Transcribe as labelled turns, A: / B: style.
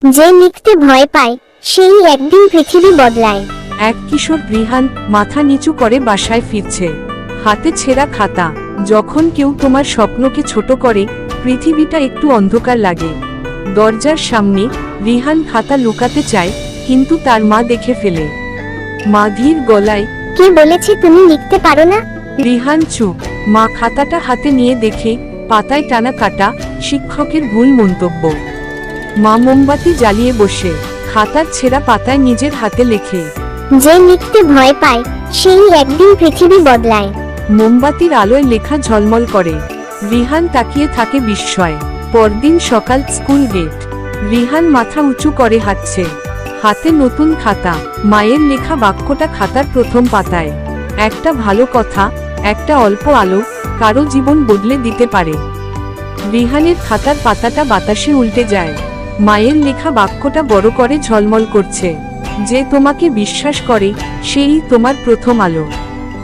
A: যে লিখতে ভয় পায় সেই একদিন পৃথিবী বদলায়।
B: এক কিশোর রিহান মাথা নিচু করে বাসায় ফিরছে, হাতে ছেঁড়া খাতা। যখন কেউ তোমার স্বপ্নকে ছোট করে, পৃথিবীটা একটু অন্ধকার লাগে। দরজার সামনে রিহান খাতা লুকাতে চায়, কিন্তু তার মা দেখে ফেলে। মা ধীর গলায়,
A: কে বলেছে তুমি লিখতে পারো না?
B: রিহান চুপ। মা খাতাটা হাতে নিয়ে দেখে পাতায় টানা কাটা, শিক্ষকের ভুল মন্তব্য। মা মোমবাতি জ্বালিয়ে বসে খাতার ছেঁড়া পাতায় নিজের হাতে লেখে।
A: যে লিখতে ভয় পায় সেই একদিন পৃথিবী বদলায়।
B: মোমবাতির আলোয় লেখা ঝলমল করে। রিহান তাকিয়ে থাকে বিস্ময়ে। পরদিন সকাল, স্কুল গেট। রিহান মাথা উঁচু করে হাঁটছে, হাতে নতুন খাতা। মায়ের লেখা বাক্যটা খাতার প্রথম পাতায়। একটা ভালো কথা, একটা অল্প আলো, কারো জীবন বদলে দিতে পারে। রিহানের খাতার পাতাটা বাতাসে উল্টে যায়। মায়ের লেখা বাক্যটা বড় করে ঝলমল করছে, যে তোমাকে বিশ্বাস করে সেই তোমার প্রথম আলো।